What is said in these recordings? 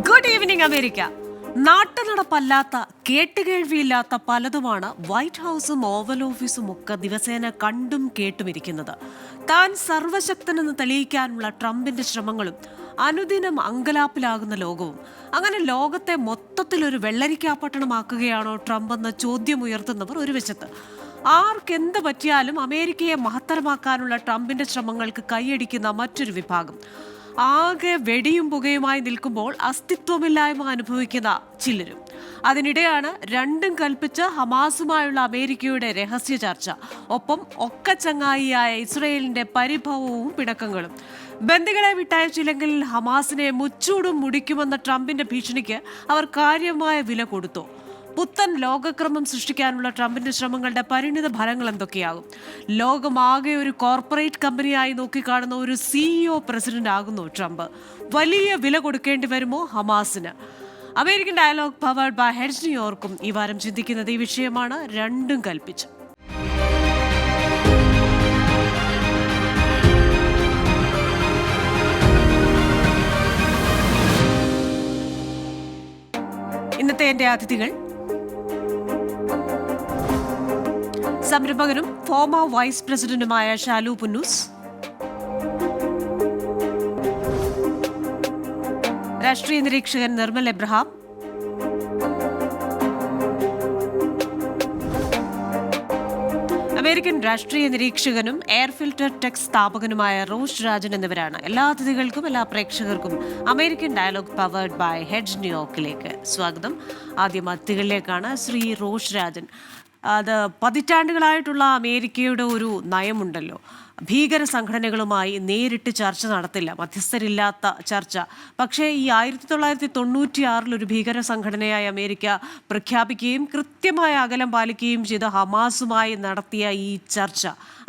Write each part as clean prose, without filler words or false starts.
Good evening America. നാട്ടുനടപ്പല്ലാത്ത കേട്ടുകേഴ്വിയില്ലാത്ത പലതുമാണ് വൈറ്റ് ഹൗസും ഓവൽ ഓഫീസും ഒക്കെ ദിവസേന കണ്ടും കേട്ടുമിരിക്കുന്നത്. താൻ സർവശക്തനെന്ന് തെളിയിക്കാനുള്ള ട്രംപിന്റെ ശ്രമങ്ങളും അനുദിനം അങ്കലാപ്പിലാകുന്ന ലോകവും. അങ്ങനെ ലോകത്തെ മൊത്തത്തിലൊരു വെള്ളരിക്കാപ്പട്ടണമാക്കുകയാണോ ട്രംപ് എന്ന ചോദ്യമുയർത്തുന്നവർ ഒരു വശത്ത്. ആർക്കെന്ത് പറ്റിയാലും അമേരിക്കയെ മഹത്തരമാക്കാനുള്ള ട്രംപിന്റെ ശ്രമങ്ങൾക്ക് കൈയടിക്കുന്ന മറ്റൊരു വിഭാഗം. ആകെ വെടിയും പുകയുമായി നിൽക്കുമ്പോൾ അസ്തിത്വമില്ലായ്മ അനുഭവിക്കുന്ന ചിലരും. അതിനിടെയാണ് രണ്ടും കൽപ്പിച്ച് ഹമാസുമായുള്ള അമേരിക്കയുടെ രഹസ്യ ചർച്ച. ഒപ്പം ഒക്കച്ചങ്ങായിയായ ഇസ്രയേലിന്റെ പരിഭവവും പിണക്കങ്ങളും. ബന്ദികളെ വിട്ടയച്ചില്ലെങ്കിൽ ഹമാസിനെ മുച്ചൂടും മുടിക്കുമെന്ന ട്രംപിന്റെ ഭീഷണിക്ക് അവർ കാര്യമായ വില കൊടുത്തു. പുത്തൻ ലോകക്രമം സൃഷ്ടിക്കാനുള്ള ട്രംപിന്റെ ശ്രമങ്ങളുടെ പരിണിത ഫലങ്ങൾ എന്തൊക്കെയാകും? ലോകമാകെ ഒരു കോർപ്പറേറ്റ് കമ്പനിയായി നോക്കിക്കാണുന്ന ഒരു CEO പ്രസിഡന്റ് ആകുന്നു ട്രംപ്. വലിയ വില കൊടുക്കേണ്ടി വരുമോ ഹമാസിന്? American dialogue powered by hedge ന്യൂയോർക്കും ഈ വാരം ചിന്തിക്കുന്നത് ഈ വിഷയമാണ്. രണ്ടും കൽപ്പിച്ച് ഇന്നത്തെ എന്റെ അതിഥികൾ: സംരംഭകനും ഫോമർ വൈസ് പ്രസിഡന്റുമായ ഷാലു പുന്നൂസ്, രാഷ്ട്രീയ നിരീക്ഷകൻ നിർമ്മൽ എബ്രഹാം, അമേരിക്കൻ രാഷ്ട്രീയ നിരീക്ഷകനും എയർ ഫിൽട്ടർ ടെക് സ്ഥാപകനുമായ റോഷ് രാജൻ എന്നിവരാണ്. എല്ലാ അതിഥികൾക്കും എല്ലാ പ്രേക്ഷകർക്കും American dialogue powered by hedge ന്യൂയോർക്കിലേക്ക് സ്വാഗതം. ആദ്യം അതിഥികളിലേക്കാണ്. ശ്രീ റോഷ് രാജൻ, അത് പതിറ്റാണ്ടുകളായിട്ടുള്ള അമേരിക്കയുടെ ഒരു നയമുണ്ടല്ലോ, ഭീകര സംഘടനകളുമായി നേരിട്ട് ചർച്ച നടത്തില്ല, മധ്യസ്ഥരില്ലാത്ത ചർച്ച. പക്ഷേ ഈ 1996 ഒരു ഭീകര സംഘടനയായി അമേരിക്ക പ്രഖ്യാപിക്കുകയും കൃത്യമായ അകലം പാലിക്കുകയും ചെയ്ത ഹമാസുമായി നടത്തിയ ഈ ചർച്ച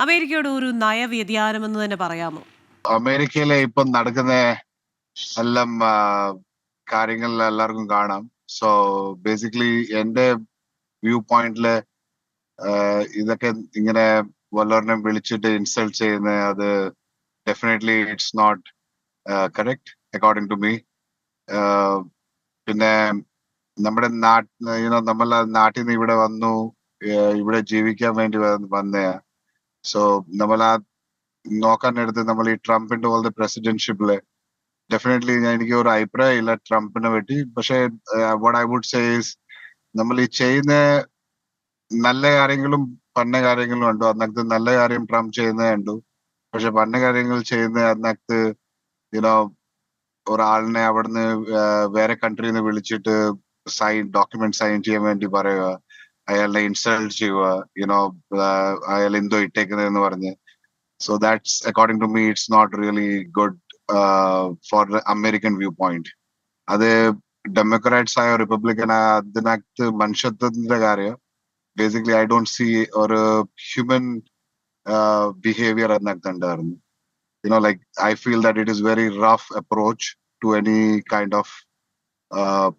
അമേരിക്കയുടെ ഒരു നയവ്യതിയാനമെന്ന് തന്നെ പറയാമോ? അമേരിക്കയിലെ ഇപ്പം നടക്കുന്ന എല്ലാം കാര്യങ്ങൾ എല്ലാവർക്കും കാണാം. സോ ബേസിക്കലി എന്റെ വ്യൂ പോയിന്റില് ഇതൊക്കെ ഇങ്ങനെ വല്ലവരിനെ വിളിച്ചിട്ട് ഇൻസൾട്ട് ചെയ്യുന്ന അത് definitely it's not correct according to me. പിന്നെ നമ്മുടെ നമ്മളെ നാട്ടിൽ നിന്ന് ഇവിടെ വന്നു, ഇവിടെ ജീവിക്കാൻ വേണ്ടി വന്നയാ. സോ നമ്മൾ ആ നോക്കാനെടുത്ത് നമ്മൾ ഈ ട്രംപിന്റെ പോലത്തെ പ്രസിഡന്റ്ഷിപ്പില് ഡെഫിനറ്റ്ലി എനിക്ക് ഒരു അഭിപ്രായം ഇല്ല ട്രംപിനെ പറ്റി. പക്ഷെ what I would say is, നമ്മൾ ഈ ചെയ്യുന്ന നല്ല കാര്യങ്ങളും പന്ന കാര്യങ്ങളും ഉണ്ടോ. അതിനകത്ത് നല്ല കാര്യം ട്രംപ് ചെയ്യുന്നത് കണ്ടു. പക്ഷെ പന്ന കാര്യങ്ങൾ ചെയ്യുന്ന അതിനകത്ത് ഒരാളിനെ അവിടുന്ന് വേറെ കൺട്രിയിൽ നിന്ന് വിളിച്ചിട്ട് ഡോക്യുമെന്റ് സൈൻ ചെയ്യാൻ വേണ്ടി പറയുക, അയാളെ ഇൻസൾട്ട് ചെയ്യുക, അയാൾ എന്തോ ഇട്ടേക്കുന്നതെന്ന് പറഞ്ഞ്. So that's according to me it's not really good for the American view point. അത് ഡെമോക്രാറ്റ്സ് ആയോ റിപ്പബ്ലിക്കൻ ആയോ അതിനകത്ത് മനുഷ്യത്വത്തിന്റെ കാര്യം ബേസിക്കലി ഐ ഡോണ്ട് സീ ഒരു ഹ്യൂമൻ ബിഹേവിയർ അതിനകത്തുണ്ടായിരുന്നു. Like I feel that it is very rough approach to any kind of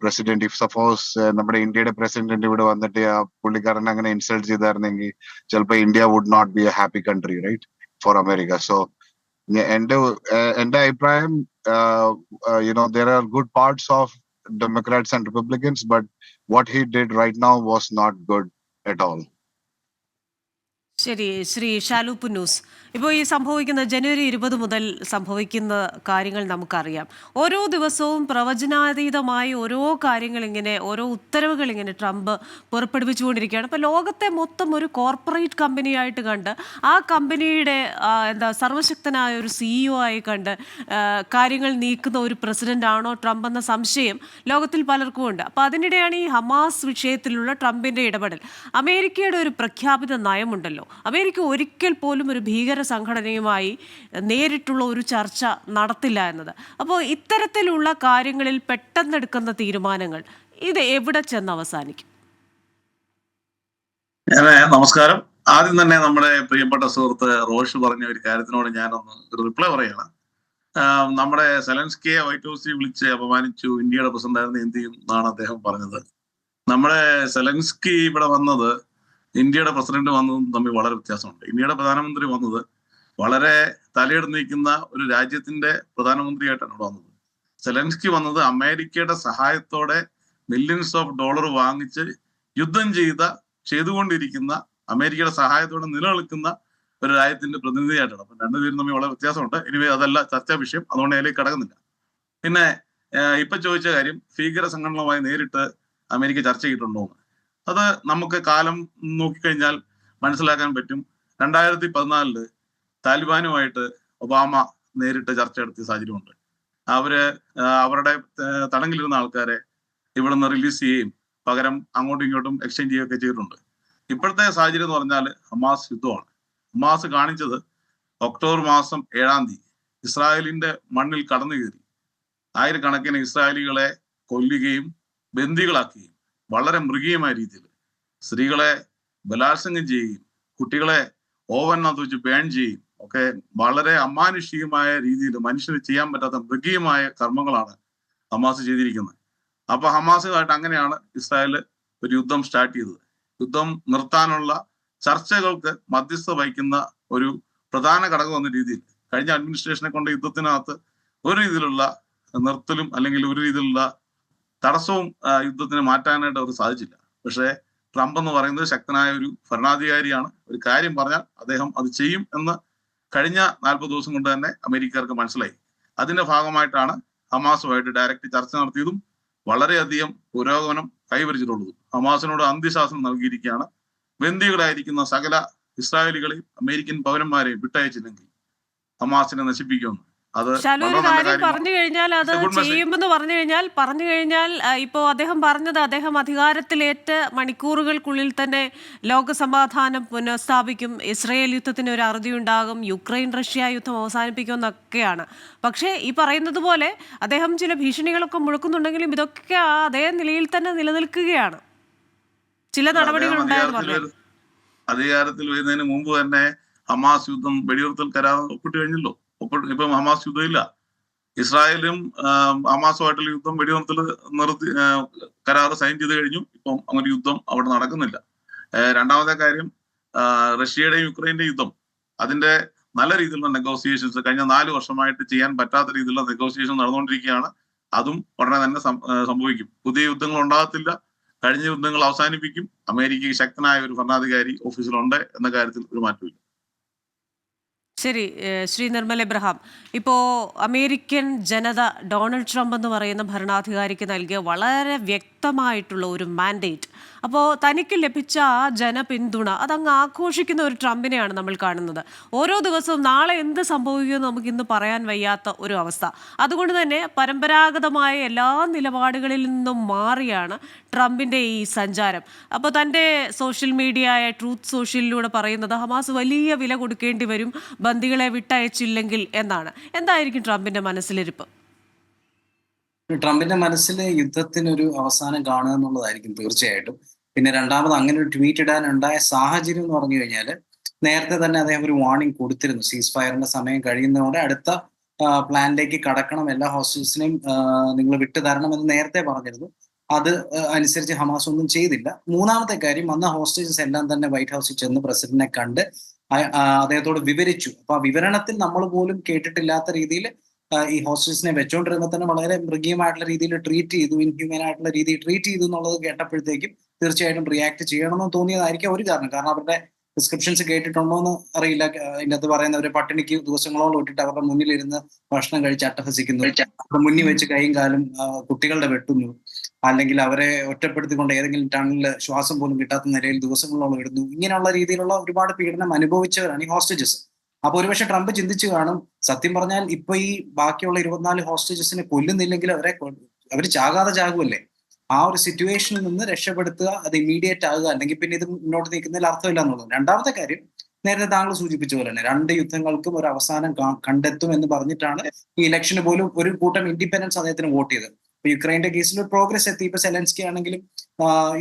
president. If suppose നമ്മുടെ ഇന്ത്യയുടെ പ്രസിഡന്റ് ഇവിടെ വന്നിട്ട് ആ പുള്ളിക്കാരൻ അങ്ങനെ ഇൻസൾട്ട് ചെയ്തായിരുന്നെങ്കിൽ ചിലപ്പോൾ India would not be a happy country, right, for America. So എന്റെ അഭിപ്രായം, there are good parts of Democrats and Republicans, but what he did right now was not good at all. ശരി, ശ്രീ ഷാലു പുന്നൂസ്, ഇപ്പോൾ ഈ സംഭവിക്കുന്ന ജനുവരി 20 മുതൽ സംഭവിക്കുന്ന കാര്യങ്ങൾ നമുക്കറിയാം. ഓരോ ദിവസവും പ്രവചനാതീതമായി ഓരോ കാര്യങ്ങൾ ഇങ്ങനെ, ഓരോ ഉത്തരവുകൾ ഇങ്ങനെ ട്രംപ് പുറപ്പെടുവിച്ചുകൊണ്ടിരിക്കുകയാണ്. അപ്പോൾ ലോകത്തെ മൊത്തം ഒരു കോർപ്പറേറ്റ് കമ്പനിയായിട്ട് കണ്ട്, ആ കമ്പനിയുടെ സർവശക്തനായ ഒരു CEO ആയി കണ്ട് കാര്യങ്ങൾ നീക്കുന്ന ഒരു പ്രസിഡന്റ് ആണോ ട്രംപ് എന്ന സംശയം ലോകത്തിൽ പലർക്കും ഉണ്ട്. അപ്പോൾ അതിനിടെയാണ് ഈ ഹമാസ് വിഷയത്തിലുള്ള ട്രംപിന്റെ ഇടപെടൽ. അമേരിക്കയുടെ ഒരു പ്രഖ്യാപിത നയമുണ്ടല്ലോ, അമേരിക്ക ഒരിക്കൽ പോലും ഒരു ഭീകര സംഘടനയുമായി നേരിട്ടുള്ള ഒരു ചർച്ച നടത്തില്ല എന്നത്. അപ്പോൾ ഇത്തരത്തിലുള്ള കാര്യങ്ങളിൽ പെട്ടെന്നെടുക്കുന്ന തീരുമാനങ്ങൾ ഇത് എവിടെ ചെന്ന് അവസാനിക്കും? നമസ്കാരം. ആദ്യം തന്നെ നമ്മുടെ പ്രിയപ്പെട്ട സുഹൃത്ത് റോഷ് പറഞ്ഞ ഒരു കാര്യത്തിനോട് ഞാനൊന്ന് ഒരു റിപ്ലൈ പറയുകയാണ്. നമ്മുടെ സെലൻസ്കിയെ വൈറ്റ് ഹൗസിൽ വിളിച്ച് അപമാനിച്ചു, ഇന്ത്യയുടെ പ്രസിഡന്റ് ആയിരുന്നു, എന്ത് ചെയ്യും എന്നാണ് അദ്ദേഹം പറഞ്ഞത്. നമ്മുടെ സെലൻസ്കി ഇവിടെ വന്നത് ഇന്ത്യയുടെ പ്രസിഡന്റ് വന്നതും തമ്മിൽ വളരെ വ്യത്യാസമുണ്ട്. ഇന്ത്യയുടെ പ്രധാനമന്ത്രി വന്നത് വളരെ തലയെടുത്ത് നിൽക്കുന്ന ഒരു രാജ്യത്തിന്റെ പ്രധാനമന്ത്രിയായിട്ടാണ് ഇവിടെ വന്നത്. സെലൻസ്കി വന്നത് അമേരിക്കയുടെ സഹായത്തോടെ മില്യൺസ് ഓഫ് ഡോളർ വാങ്ങിച്ച് യുദ്ധം ചെയ്തുകൊണ്ടിരിക്കുന്ന അമേരിക്കയുടെ സഹായത്തോടെ നിലനിൽക്കുന്ന ഒരു രാജ്യത്തിന്റെ പ്രതിനിധിയായിട്ടാണ്. അപ്പൊ രണ്ടുപേരും തമ്മിൽ വളരെ വ്യത്യാസമുണ്ട്. ഇനി അതല്ല ചർച്ചാ വിഷയം, അതുകൊണ്ട് അതിലേക്ക് കടക്കുന്നില്ല. പിന്നെ ഇപ്പൊ ചോദിച്ച കാര്യം, ഭീകര സംഘടനകളുമായി നേരിട്ട് അമേരിക്ക ചർച്ച ചെയ്തിട്ടുണ്ടോ എന്ന്. അത് നമുക്ക് കാലം നോക്കിക്കഴിഞ്ഞാൽ മനസ്സിലാക്കാൻ പറ്റും. 2014 താലിബാനുമായിട്ട് ഒബാമ നേരിട്ട് ചർച്ച നടത്തിയ സാഹചര്യമുണ്ട്. അവരുടെ തടങ്കിലിരുന്ന ആൾക്കാരെ ഇവിടെ നിന്ന് റിലീസ് ചെയ്യുകയും പകരം അങ്ങോട്ടും ഇങ്ങോട്ടും എക്സ്ചേഞ്ച് ചെയ്യുകയൊക്കെ ചെയ്തിട്ടുണ്ട്. ഇപ്പോഴത്തെ സാഹചര്യം എന്ന് പറഞ്ഞാൽ ഹമാസ് യുദ്ധമാണ്. ഹമാസ് കാണിച്ചത് ഒക്ടോബർ മാസം 7-ാം തീയതി ഇസ്രായേലിന്റെ മണ്ണിൽ കടന്നു കയറി ആയിരക്കണക്കിന് ഇസ്രായേലികളെ കൊല്ലുകയും ബന്ദികളാക്കുകയും വളരെ മൃഗീയമായ രീതിയിൽ സ്ത്രീകളെ ബലാത്സംഗം ചെയ്യുകയും കുട്ടികളെ ഓവനകത്ത് വെച്ച് ബാൻ ചെയ്യുകയും ഒക്കെ വളരെ അമാനുഷികമായ രീതിയിൽ മനുഷ്യന് ചെയ്യാൻ പറ്റാത്ത മൃഗീയമായ കർമ്മങ്ങളാണ് ഹമാസ് ചെയ്തിരിക്കുന്നത്. അപ്പൊ ഹമാസുമായിട്ട് അങ്ങനെയാണ് ഇസ്രായേൽ ഒരു യുദ്ധം സ്റ്റാർട്ട് ചെയ്തത്. യുദ്ധം നിർത്താനുള്ള ചർച്ചകൾക്ക് മധ്യസ്ഥ വഹിക്കുന്ന ഒരു പ്രധാന ഘടകം എന്ന രീതിയിൽ കഴിഞ്ഞ അഡ്മിനിസ്ട്രേഷനെ കൊണ്ട് യുദ്ധത്തിനകത്ത് ഒരു രീതിയിലുള്ള നിർത്തലും അല്ലെങ്കിൽ ഒരു രീതിയിലുള്ള തടസ്സവും യുദ്ധത്തിന് മാറ്റാനായിട്ട് അവർ സാധിച്ചില്ല. പക്ഷേ ട്രംപ് എന്ന് പറയുന്നത് ശക്തനായ ഒരു ഭരണാധികാരിയാണ്. ഒരു കാര്യം പറഞ്ഞാൽ അദ്ദേഹം അത് ചെയ്യും എന്ന് കഴിഞ്ഞ 40 ദിവസം കൊണ്ട് തന്നെ അമേരിക്കക്കാർക്ക് മനസ്സിലായി. അതിന്റെ ഭാഗമായിട്ടാണ് ഹമാസുമായിട്ട് ഡയറക്റ്റ് ചർച്ച നടത്തിയതും വളരെയധികം പുരോഗമനം കൈവരിച്ചിട്ടുള്ളതും. ഹമാസിനോട് അന്ത്യശാസനം നൽകിയിരിക്കുകയാണ്. ബന്ദികളായിരിക്കുന്ന സകല ഇസ്രായേലികളെയും അമേരിക്കൻ പൗരന്മാരെയും വിട്ടയച്ചില്ലെങ്കിൽ ഹമാസിനെ നശിപ്പിക്കുമെന്ന്. ശാലു, ഒരു കാര്യം പറഞ്ഞു കഴിഞ്ഞാൽ അത് ചെയ്യുമെന്ന് പറഞ്ഞു കഴിഞ്ഞാൽ ഇപ്പോ അദ്ദേഹം പറഞ്ഞത് അദ്ദേഹം അധികാരത്തിലേറ്റ് മണിക്കൂറുകൾക്കുള്ളിൽ തന്നെ ലോക സമാധാനം പുനഃസ്ഥാപിക്കും, ഇസ്രയേൽ യുദ്ധത്തിന് ഒരു അറുതി ഉണ്ടാകും, യുക്രൈൻ റഷ്യ യുദ്ധം അവസാനിപ്പിക്കും എന്നൊക്കെയാണ്. പക്ഷേ ഈ പറയുന്നത് പോലെ അദ്ദേഹം ചില ഭീഷണികളൊക്കെ മുഴക്കുന്നുണ്ടെങ്കിലും ഇതൊക്കെ അതേ നിലയിൽ തന്നെ നിലനിൽക്കുകയാണ്. ചില നടപടികൾ ഉണ്ടായെന്ന് അധികാരത്തിൽ വരുന്നതിന് മുമ്പ് തന്നെ ഹമാസ് യുദ്ധം വെടിനിർത്തൽ കരാർ ഒപ്പിട്ട് കഴിഞ്ഞല്ലോ. ഇപ്പം ഹമാസ് യുദ്ധമില്ല. ഇസ്രായേലും ഹമാസുമായിട്ടുള്ള യുദ്ധം വെടിനിർത്തൽ കരാർ സൈൻ ചെയ്ത് കഴിഞ്ഞു. ഇപ്പം അങ്ങനെ യുദ്ധം അവിടെ നടക്കുന്നില്ല. രണ്ടാമത്തെ കാര്യം, റഷ്യയുടെയും യുക്രൈന്റെയും യുദ്ധം, അതിന്റെ നല്ല രീതിയിലുള്ള നെഗോസിയേഷൻസ് കഴിഞ്ഞ 4 വർഷമായിട്ട് ചെയ്യാൻ പറ്റാത്ത രീതിയിലുള്ള നെഗോസിയേഷൻ നടന്നുകൊണ്ടിരിക്കുകയാണ്. അതും ഉടനെ തന്നെ സംഭവിക്കും. പുതിയ യുദ്ധങ്ങൾ ഉണ്ടാകത്തില്ല. കഴിഞ്ഞ യുദ്ധങ്ങൾ അവസാനിപ്പിക്കും. അമേരിക്കയ്ക്ക് ശക്തനായ ഒരു ഭരണാധികാരി ഓഫീസിലുണ്ട് എന്ന കാര്യത്തിൽ ഒരു മാറ്റമില്ല. ശരി, ശ്രീ നിർമ്മൽ എബ്രഹാം, ഇപ്പോൾ അമേരിക്കൻ ജനത ഡൊണാൾഡ് ട്രംപ് എന്ന് പറയുന്ന ഭരണാധികാരിക്ക് നൽകിയ വളരെ വ്യക്തമായിട്ടുള്ള ഒരു മാൻഡേറ്റ്, അപ്പോൾ തനിക്ക് ലഭിച്ച ആ ജനപിന്തുണ അതങ്ങ് ആഘോഷിക്കുന്ന ഒരു ട്രംപിനെയാണ് നമ്മൾ കാണുന്നത്. ഓരോ ദിവസവും നാളെ എന്ത് സംഭവിക്കുമെന്ന് നമുക്കിന്ന് പറയാൻ വയ്യാത്ത ഒരു അവസ്ഥ. അതുകൊണ്ട് തന്നെ പരമ്പരാഗതമായ എല്ലാ നിലപാടുകളിൽ നിന്നും മാറിയാണ് ട്രംപിൻ്റെ ഈ സഞ്ചാരം. അപ്പോൾ തൻ്റെ സോഷ്യൽ മീഡിയ ആയ ട്രൂത്ത് സോഷ്യലിലൂടെ പറയുന്നത് ഹമാസ് വലിയ വില കൊടുക്കേണ്ടി വരും ബന്ദികളെ വിട്ടയച്ചില്ലെങ്കിൽ എന്നാണ്. എന്തായിരിക്കും ട്രംപിന്റെ മനസ്സിലിരിപ്പ്? ട്രംപിന്റെ മനസ്സിൽ യുദ്ധത്തിനൊരു അവസാനം കാണുക എന്നുള്ളതായിരിക്കും തീർച്ചയായിട്ടും. പിന്നെ രണ്ടാമത് അങ്ങനെ ഒരു ട്വീറ്റ് ഇടാനുണ്ടായ സാഹചര്യം എന്ന് പറഞ്ഞു കഴിഞ്ഞാൽ നേരത്തെ തന്നെ അദ്ദേഹം ഒരു വാർണിംഗ് കൊടുത്തിരുന്നു. സീസ് ഫയറിന്റെ സമയം കഴിയുന്നതോടെ അടുത്ത പ്ലാനിലേക്ക് കടക്കണം, എല്ലാ ഹോസ്റ്റേജസിനെയും നിങ്ങൾ വിട്ടു തരണമെന്ന് നേരത്തെ പറഞ്ഞിരുന്നു. അത് അനുസരിച്ച് ഹമാസ് ഒന്നും ചെയ്തില്ല. മൂന്നാമത്തെ കാര്യം, വന്ന ഹോസ്റ്റേജസ് എല്ലാം തന്നെ വൈറ്റ് ഹൗസിൽ ചെന്ന് പ്രസിഡന്റിനെ കണ്ട് അദ്ദേഹത്തോട് വിവരിച്ചു. അപ്പൊ ആ വിവരണത്തിൽ നമ്മൾ പോലും കേട്ടിട്ടില്ലാത്ത രീതിയിൽ ഈ ഹോസ്റ്റേജസിനെ വെച്ചോണ്ടിരുന്ന തന്നെ വളരെ മൃഗീയമായിട്ടുള്ള രീതിയിൽ ട്രീറ്റ് ചെയ്തു, ഇൻഹ്യൂമൻ ആയിട്ടുള്ള രീതിയിൽ ട്രീറ്റ് ചെയ്തു എന്നുള്ളത് കേട്ടപ്പോഴത്തേക്കും തീർച്ചയായിട്ടും റിയാക്ട് ചെയ്യണമെന്ന് തോന്നിയതായിരിക്കും ഒരു കാരണം. കാരണം അവരുടെ ഡിസ്ക്രിപ്ഷൻസ് കേട്ടിട്ടുണ്ടോ എന്ന് അറിയില്ല. അതിൻ്റെ അകത്ത് പറയുന്നവര് പട്ടിണിക്ക് ദിവസങ്ങളോളം ഇട്ടിട്ട് അവരുടെ മുന്നിലിരുന്ന് ഭക്ഷണം കഴിച്ച് അട്ടഹസിക്കുന്നു, അവരുടെ മുന്നിൽ വെച്ച് കൈയും കാലും കുട്ടികളുടെ വെട്ടുന്നു, അല്ലെങ്കിൽ അവരെ ഒറ്റപ്പെടുത്തിക്കൊണ്ട് ഏതെങ്കിലും ടണ്ണിൽ ശ്വാസം പോലും കിട്ടാത്ത നിലയിൽ ദിവസങ്ങളോളം ഇടുന്നു. ഇങ്ങനെയുള്ള രീതിയിലുള്ള ഒരുപാട് പീഡനം അനുഭവിച്ചവരാണ് ഈ ഹോസ്റ്റേജസ്. അപ്പൊ ഒരുപക്ഷെ ട്രംപ് ചിന്തിച്ചു കാണും, സത്യം പറഞ്ഞാൽ ഇപ്പൊ ഈ ബാക്കിയുള്ള 24 ഹോസ്റ്റേജസിനെ കൊല്ലുന്നില്ലെങ്കിൽ അവർ ചാകാതെ ചാകുമല്ലേ. ആ ഒരു സിറ്റുവേഷനിൽ നിന്ന് രക്ഷപ്പെടുത്തുക, അത് ഇമ്മീഡിയറ്റ് ആകുക, അല്ലെങ്കിൽ പിന്നെ ഇത് മുന്നോട്ട് നീക്കുന്നതിൽ അർത്ഥമില്ല എന്നുള്ളത്. രണ്ടാമത്തെ കാര്യം, നേരത്തെ താങ്കൾ സൂചിപ്പിച്ച പോലെ തന്നെ 2 യുദ്ധങ്ങൾക്കും ഒരു അവസാനം കണ്ടെത്തും എന്ന് പറഞ്ഞിട്ടാണ് ഈ ഇലക്ഷന് പോലും ഒരു കൂട്ടം ഇൻഡിപെൻഡൻസ് അദ്ദേഹത്തിന് വോട്ട് ചെയ്തത്. ഇപ്പൊ യുക്രൈന്റെ കേസിൽ ഒരു പ്രോഗ്രസ് എത്തി. ഇപ്പൊ സെലൻസ്കി ആണെങ്കിലും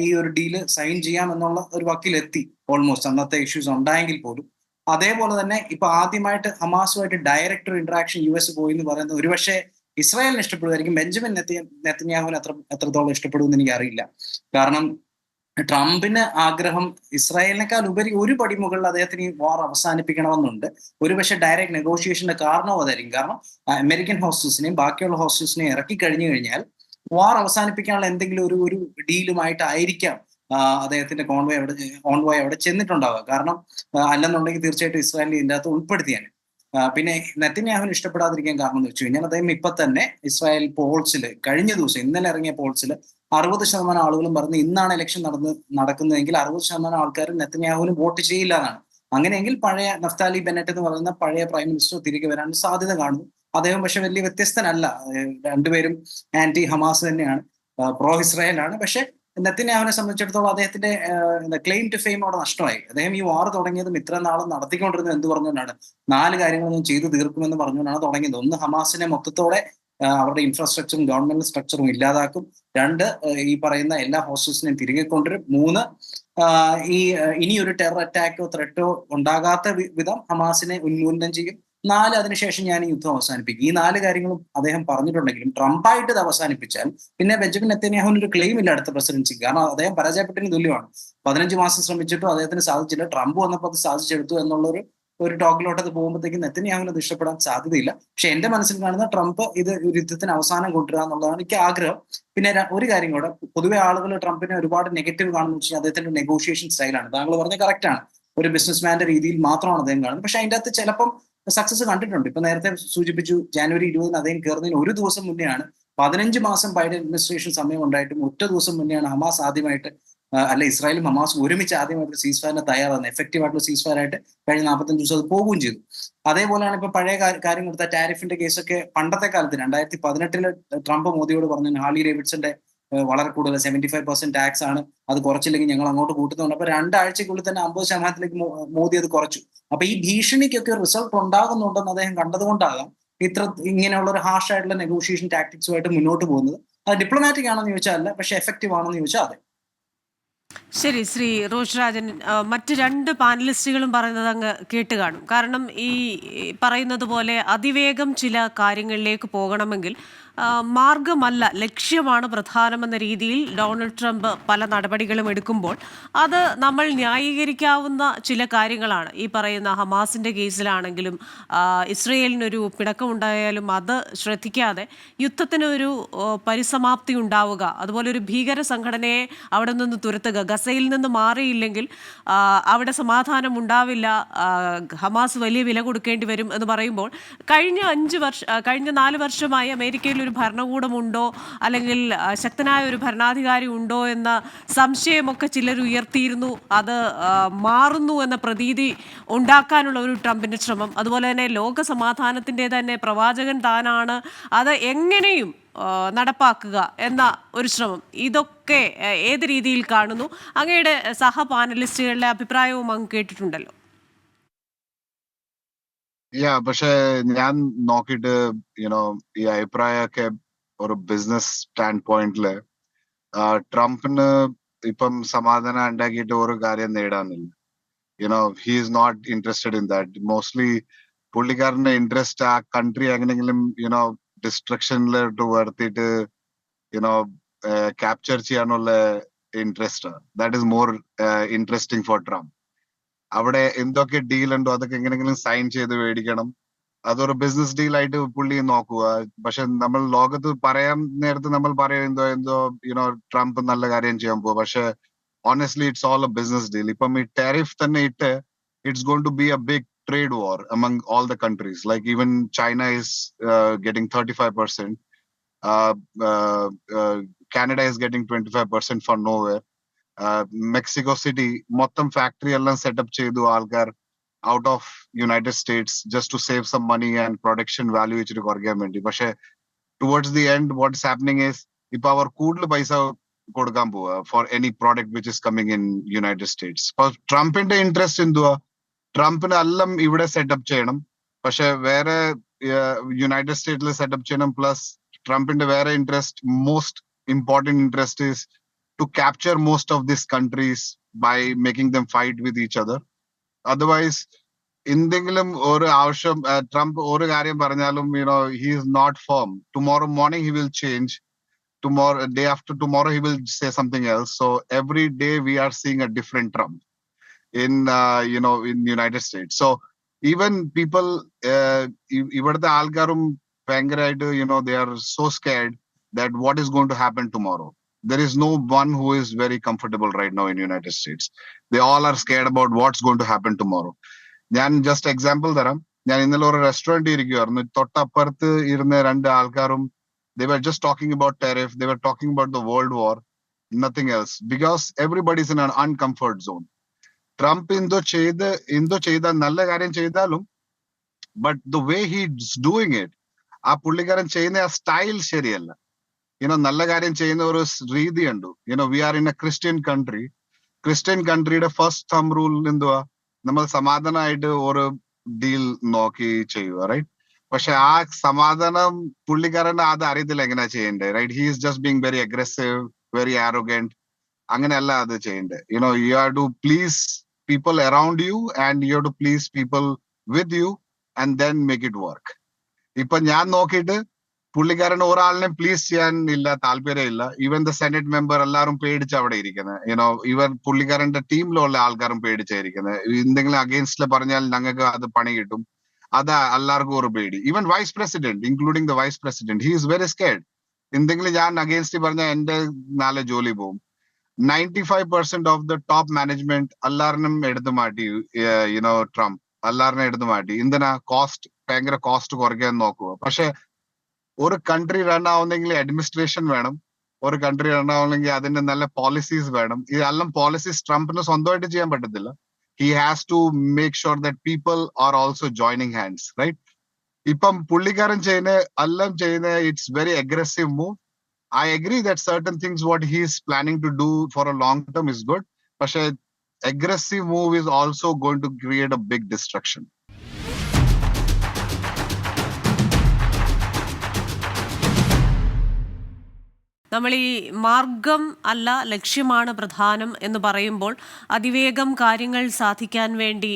ഈ ഒരു ഡീല് സൈൻ ചെയ്യാം എന്നുള്ള ഒരു വക്കിലെത്തി ഓൾമോസ്റ്റ്. അന്നത്തെ ഇഷ്യൂസ് ഉണ്ടായെങ്കിൽ പോലും അതേപോലെ തന്നെ ഇപ്പൊ ആദ്യമായിട്ട് ഹമാസുമായിട്ട് ഡയറക്റ്റ് ഒരു ഇന്ററാക്ഷൻ US പോയി എന്ന് പറയുന്നത് ഒരുപക്ഷെ ഇസ്രായേലിന് ഇഷ്ടപ്പെടുമായിരിക്കും. ബെഞ്ചമിൻ നെതന്യാഹുവിന് എത്രത്തോളം ഇഷ്ടപ്പെടുമെന്ന് എനിക്ക് അറിയില്ല. കാരണം ട്രംപിന് ആഗ്രഹം ഇസ്രായേലിനേക്കാൾ ഉപരി ഒരു പടി മുകളിൽ അദ്ദേഹത്തിന് ഈ വാർ അവസാനിപ്പിക്കണമെന്നുണ്ട്. ഒരുപക്ഷെ ഡയറക്റ്റ് നെഗോഷിയേഷന്റെ കാരണവും അതായിരിക്കും. കാരണം അമേരിക്കൻ ഹോസ്റ്റേഴ്സിനെയും ബാക്കിയുള്ള ഹോസ്റ്റേഴ്സിനെയും ഇറക്കി കഴിഞ്ഞു കഴിഞ്ഞാൽ വാർ അവസാനിപ്പിക്കാനുള്ള എന്തെങ്കിലും ഒരു ഡീലുമായിട്ടായിരിക്കാം അദ്ദേഹത്തിന്റെ ഓൺവോയ് അവിടെ ചെന്നിട്ടുണ്ടാവുക. കാരണം അല്ലെന്നുണ്ടെങ്കിൽ തീർച്ചയായിട്ടും ഇസ്രായേലിനെ ഇതിൻ്റെ അകത്ത് ഉൾപ്പെടുത്തിയാണ്. പിന്നെ നെതന്യാഹുവിന് ഇഷ്ടപ്പെടാതിരിക്കാൻ കാരണം എന്ന് വെച്ച് കഴിഞ്ഞാൽ അദ്ദേഹം ഇപ്പൊ തന്നെ ഇസ്രായേൽ പോൾസിൽ കഴിഞ്ഞ ദിവസം ഇന്നലെ ഇറങ്ങിയ പോൾസിൽ 60% ആളുകളും പറഞ്ഞു ഇന്നാണ് ഇലക്ഷൻ നടക്കുന്നതെങ്കിൽ 60% ആൾക്കാരും നെതന്യാഹുവിന് വോട്ട് ചെയ്യില്ല എന്നാണ്. അങ്ങനെയെങ്കിൽ പഴയ നഫ്താലി ബെന്നറ്റ് എന്ന് പറയുന്ന പഴയ പ്രൈം മിനിസ്റ്റർ തിരികെ വരാൻ സാധ്യത കാണുന്നു. അദ്ദേഹം പക്ഷെ വലിയ വ്യത്യസ്തനല്ല. രണ്ടുപേരും ആന്റി ഹമാസ് തന്നെയാണ്, പ്രോ ഇസ്രായേൽ ആണ്. പക്ഷെ നെതന്യാഹുവിനെ സംബന്ധിച്ചിടത്തോളം അദ്ദേഹത്തിന്റെ ക്ലെയിം ടു ഫെയിം അവിടെ നഷ്ടമായി. അദ്ദേഹം ഈ വാർ തുടങ്ങിയതും ഇത്ര നാളും നടത്തിക്കൊണ്ടിരുന്നത് എന്ത് പറഞ്ഞുകൊണ്ടാണ്? 4 കാര്യങ്ങൾ ഞാൻ ചെയ്തു തീർക്കുമെന്ന് പറഞ്ഞുകൊണ്ടാണ് തുടങ്ങിയത്. ഒന്ന്, ഹമാസിനെ മൊത്തത്തോടെ അവരുടെ ഇൻഫ്രാസ്ട്രക്ചറും ഗവൺമെന്റ് സ്ട്രക്ചറും ഇല്ലാതാക്കും. 2, ഈ പറയുന്ന എല്ലാ ഹോസ്റ്റേഴ്സിനെയും തിരികെ കൊണ്ടുവരും. 3, ഇനി ഒരു ടെറർ അറ്റാക്കോ ത്രെട്ടോ ഉണ്ടാകാത്ത വിധം ഹമാസിനെ ഉന്മൂലനം ചെയ്യും. 4, അതിനുശേഷം ഞാൻ ഈ യുദ്ധം അവസാനിപ്പിക്കും. ഈ 4 കാര്യങ്ങളും അദ്ദേഹം പറഞ്ഞിട്ടുണ്ടെങ്കിലും ട്രംപായിട്ട് ഇത് അവസാനിപ്പിച്ചാൽ പിന്നെ ബെഞ്ചമിൻ നെതന്യാഹുവിന് ഒരു ക്ലെയിം ഇല്ല അടുത്ത പ്രസിഡൻസി. കാരണം അദ്ദേഹം പരാജയപ്പെട്ടതിന് തുല്യമാണ്. 15 മാസം ശ്രമിച്ചിട്ടും അദ്ദേഹത്തിന് സാധിച്ചില്ല. ട്രംപ് വന്നപ്പോൾ അത് സാധിച്ചെടുത്തു എന്നുള്ളൊരു ടോക്കിലോട്ട് അത് പോകുമ്പോഴത്തേക്കും നെതന്യാഹുവിന് അത് ഇഷ്ടപ്പെടാൻ സാധ്യതയില്ല. പക്ഷെ എന്റെ മനസ്സിൽ കാണുന്ന ട്രംപ് ഇത് ഒരു യുദ്ധത്തിന് അവസാനം കൊണ്ടുവരിക എന്നുള്ളതാണ് എനിക്ക് ആഗ്രഹം. പിന്നെ ഒരു കാര്യം കൂടെ, പൊതുവെ ആളുകൾ ട്രംപിനെ ഒരുപാട് നെഗറ്റീവ് കാണുന്നു വെച്ചാൽ അദ്ദേഹത്തിന്റെ നെഗോഷിയേഷൻ സ്റ്റൈലാണ്. താങ്കൾ പറഞ്ഞ കറക്റ്റ് ആണ്. ഒരു ബിസിനസ്മാന്റെ രീതിയിൽ മാത്രമാണ് അദ്ദേഹം കാണുന്നത്. പക്ഷെ അതിന്റെ അകത്ത് ചിലപ്പം സക്സസ് കണ്ടിട്ടുണ്ട്. ഇപ്പൊ നേരത്തെ സൂചിപ്പിച്ചു, ജനുവരി 20 അദ്ദേഹം കയറുന്നതിന് ഒരു ദിവസം മുന്നെയാണ്, 15 മാസം ബൈഡൻ അഡ്മിനിസ്ട്രേഷൻ സമയം ഉണ്ടായിട്ടും ഒറ്റ ദിവസം മുന്നെയാണ് ഹമാസ് ആദ്യമായിട്ട് അല്ല ഇസ്രായേലും ഹമാസും ഒരുമിച്ച് ആദ്യമായിട്ട് സീസ് ഫയറിന് തയ്യാറാകുന്നത്. എഫക്റ്റീവ് ആയിട്ടുള്ള സീസ് ഫയർ ആയിട്ട് കഴിഞ്ഞ 45 ദിവസം അത് പോവുകയും ചെയ്തു. അതേപോലെയാണ് ഇപ്പൊ പഴയ കാര്യം കൊടുത്ത ടാരിഫിന്റെ കേസൊക്കെ പണ്ടത്തെ കാലത്ത് 2018 ട്രംപ് മോദിയോട് പറഞ്ഞു ഹാർലി ഡേവിഡ്സന്റെ വളരെ കൂടുതൽ 75% ടാക്സ് ആണ്, അത് കുറച്ചില്ലെങ്കിൽ ഞങ്ങൾ അങ്ങോട്ട് കൂട്ടുന്നുണ്ട്. അപ്പൊ 2 ആഴ്ചക്കുള്ളിൽ തന്നെ 50% മോദി അത് കുറച്ചു. അപ്പൊ ഈ ഭീഷണിക്കൊക്കെ റിസൾട്ട് ഉണ്ടാകുന്നുണ്ടെന്ന് അദ്ദേഹം കണ്ടതുകൊണ്ടാകാം ഇങ്ങനെയുള്ള ഒരു ഹാർഷ് ആയിട്ടുള്ള നെഗോഷിയേഷൻ ടാക്ടിക്സുമായിട്ട് മുന്നോട്ട് പോകുന്നത്. അത് ഡിപ്ലോമാറ്റിക് ആണെന്ന് ചോദിച്ചാൽ അല്ല, പക്ഷെ എഫക്റ്റീവ് ആണെന്ന് ചോദിച്ചാൽ അതെ. ശരി, ശ്രീ റോഷ് രാജൻ, മറ്റ് 2 പാനലിസ്റ്റുകളും പറയുന്നത് അങ്ങ് കേട്ട് കാണും. കാരണം ഈ പറയുന്നത് പോലെ അതിവേഗം ചില കാര്യങ്ങളിലേക്ക് പോകണമെങ്കിൽ മാർഗമല്ല, ലക്ഷ്യമാണ് പ്രധാനമെന്ന രീതിയിൽ ഡൊണാൾഡ് ട്രംപ് പല നടപടികളും എടുക്കുമ്പോൾ അത് നമ്മൾ ന്യായീകരിക്കാവുന്ന ചില കാര്യങ്ങളാണ്. ഈ പറയുന്ന ഹമാസിൻ്റെ കേസിലാണെങ്കിലും ഇസ്രയേലിനൊരു പിണക്കമുണ്ടായാലും അത് ശ്രദ്ധിക്കാതെ യുദ്ധത്തിനൊരു പരിസമാപ്തി ഉണ്ടാവുക, അതുപോലെ ഒരു ഭീകര സംഘടനയെ അവിടെ നിന്ന് തുരത്തുക, ഗസയിൽ നിന്ന് മാറിയില്ലെങ്കിൽ അവിടെ സമാധാനം ഉണ്ടാവില്ല, ഹമാസ് വലിയ വില കൊടുക്കേണ്ടി വരും എന്ന് പറയുമ്പോൾ കഴിഞ്ഞ 4 വർഷമായി അമേരിക്കയിൽ ഒരു ഭരണകൂടമുണ്ടോ അല്ലെങ്കിൽ ശക്തനായ ഒരു ഭരണാധികാരി ഉണ്ടോ എന്ന സംശയമൊക്കെ ചിലർ ഉയർത്തിയിരുന്നു. അത് മാറുന്നു എന്ന പ്രതീതി ഉണ്ടാക്കാനുള്ള ഒരു ട്രംപിന്റെ ശ്രമം, അതുപോലെ തന്നെ ലോക സമാധാനത്തിൻ്റെ തന്നെ പ്രവാചകൻ താനാണ്, അത് എങ്ങനെയും നടപ്പാക്കുക എന്ന ഒരു ശ്രമം, ഇതൊക്കെ ഏത് രീതിയിൽ കാണുന്നു? അങ്ങയുടെ സഹ പാനലിസ്റ്റുകളുടെ അഭിപ്രായവും അങ്ങ് കേട്ടിട്ടുണ്ടല്ലോ. പക്ഷെ ഞാൻ നോക്കിയിട്ട് ഈ അഭിപ്രായമൊക്കെ ഒരു ബിസിനസ് സ്റ്റാൻഡ് പോയിന്റില് ട്രംപിന് ഇപ്പം സമാധാനം ഉണ്ടാക്കിയിട്ട് ഒരു കാര്യം നേടാനില്ല. He is not interested in that. Mostly പുള്ളിക്കാരന്റെ ഇൻട്രസ്റ്റ് ആ കൺട്രി എങ്ങനെയെങ്കിലും ഡിസ്ട്രക്ഷനിലോട്ട് വരുത്തിയിട്ട് ക്യാപ്ചർ ചെയ്യാനുള്ള interest. That is more interesting for Trump. അവിടെ എന്തൊക്കെ ഡീൽ ഉണ്ടോ അതൊക്കെ എങ്ങനെയെങ്കിലും സൈൻ ചെയ്ത് മേടിക്കണം. അതൊരു ബിസിനസ് ഡീൽ ആയിട്ട് പുള്ളി നോക്കുക. പക്ഷെ നമ്മൾ ലോകത്ത് പറയാൻ നേരത്ത് നമ്മൾ പറയും എന്തോ ട്രംപ് നല്ല കാര്യം ചെയ്യാൻ പോവുക. പക്ഷെ honestly it's all a business deal. ഇപ്പം ഈ ടാരിഫ് തന്നെ ഇട്ട് it's going to be a big trade war among all the countries. Like even China is getting 35%. Canada is getting 25% for nowhere. Mexico City mottham factory ellam set up chedu alkar out of United States just to save some money and production value ichittu korgan vendi. പക്ഷെ towards the end what's happening is ipo അവർ കൂടുതൽ പൈസ കൊടുക്കാൻ പോവാ for any product which is coming in United States. ട്രംപിന്റെ interest എന്തുവാ? ട്രംപിന് എല്ലാം ഇവിടെ സെറ്റപ്പ് ചെയ്യണം, പക്ഷെ വേറെ യുണൈറ്റഡ് സ്റ്റേറ്റിൽ സെറ്റപ്പ് ചെയ്യണം. പ്ലസ് ട്രംപിന്റെ വേറെ interest, most important interest is to capture most of this countries by making them fight with each other. Otherwise എന്തെങ്കിലും ഒരു ആവശ്യം ട്രംപ് ഒരു കാര്യം പറഞ്ഞാലും he is not firm. Tomorrow morning he will change. tomorrow, day after tomorrow, he will say something else. So every day we are seeing a different Trump in in United States. So even people, ഇവിടുത്തെ ആൾക്കാരും ഭയങ്കരമായിട്ട് they are so scared that what is going to happen tomorrow. There is no one who is very comfortable right now in United States. They all are scared about what's going to happen tomorrow. ഞാൻ just example തരാം. ഞാൻ ഇന്നലെ ഒരു restaurant ഇരിക്കുവായിരുന്നു. തൊട്ടപ്പുറത്ത് ഇരുന്ന രണ്ട് ആൾക്കാരും they were just talking about tariff. They were talking about the world war, nothing else, because everybody is in an uncomfort zone. Trump എന്തോ ചെയ്ത നല്ല കാര്യം ചെയ്താലും, but the way he's doing it, ആ പുള്ളിക്കാരൻ ചെയ്യുന്ന ആ സ്റ്റൈൽ ശരിയല്ല. നല്ല കാര്യം ചെയ്യുന്ന ഒരു രീതിയുണ്ട്. We are in a Christian country. Christian കൺട്രിയുടെ ഫസ്റ്റ് തമ്പ് റൂൾ എന്തുവാ? നമ്മൾ സമാധാനമായിട്ട് ഒരു ഡീൽ നോക്കി ചെയ്യുക, റൈറ്റ്? പക്ഷെ ആ സമാധാനം പുള്ളിക്കാരൻ അത് അറിയത്തില്ല എങ്ങനെയാ ചെയ്യേണ്ടത്, right? He is just being very aggressive, very arrogant. അങ്ങനെയല്ല അത് ചെയ്യേണ്ടത്. You have to please people around you and you have to please people with you and then make it work. ഇപ്പൊ ഞാൻ നോക്കിയിട്ട് പുള്ളിക്കാരൻ ഒരാളിനെ പ്ലീസ് ചെയ്യാൻ താല്പര്യമില്ല. ഈവൻ ദ സെനറ്റ് മെമ്പർ എല്ലാവരും പേടിച്ച് അവിടെ ഇരിക്കുന്നത്. ഇവർ പുള്ളിക്കാരന്റെ ടീമിലുള്ള ആൾക്കാരും പേടിച്ചായിരിക്കുന്നത്. എന്തെങ്കിലും അഗെയിൻസ്റ്റ് പറഞ്ഞാൽ ഞങ്ങൾക്ക് അത് പണി കിട്ടും, അത് എല്ലാവർക്കും ഒരു പേടി. Even vice president, including the vice president, he is very scared. എന്തെങ്കിലും ഞാൻ അഗെയിൻസ്റ്റ് പറഞ്ഞാൽ എന്റെ നാളെ ജോലി പോകും. 95% of the top management എല്ലാവരും എടുത്തു മാറ്റി. ട്രംപ് എല്ലാവരും എടുത്തു മാറ്റി. എന്തിനാ? ഭയങ്കര കോസ്റ്റ് കുറയ്ക്കാൻ നോക്കുക. പക്ഷെ ഒരു കൺട്രി റൺ ആവുന്നെങ്കിൽ അഡ്മിനിസ്ട്രേഷൻ വേണം. ഒരു കൺട്രി റൺ ആവുന്നെങ്കിൽ അതിന്റെ നല്ല പോളിസീസ് വേണം. ഇതെല്ലാം പോളിസീസ് ട്രംപിന് സ്വന്തമായിട്ട് ചെയ്യാൻ പറ്റത്തില്ല. He has to make sure that people are also joining hands, right? ഇപ്പം പുള്ളിക്കാരൻ ചെയ്യുന്ന it's very aggressive move. I agree that certain things what he is planning to do for a long term is good, but an aggressive move is also going to create a big destruction. നമ്മൾ ഈ മാർഗം അല്ല ലക്ഷ്യമാണ് പ്രധാനം എന്ന് പറയുമ്പോൾ അതിവേഗം കാര്യങ്ങൾ സാധിക്കാൻ വേണ്ടി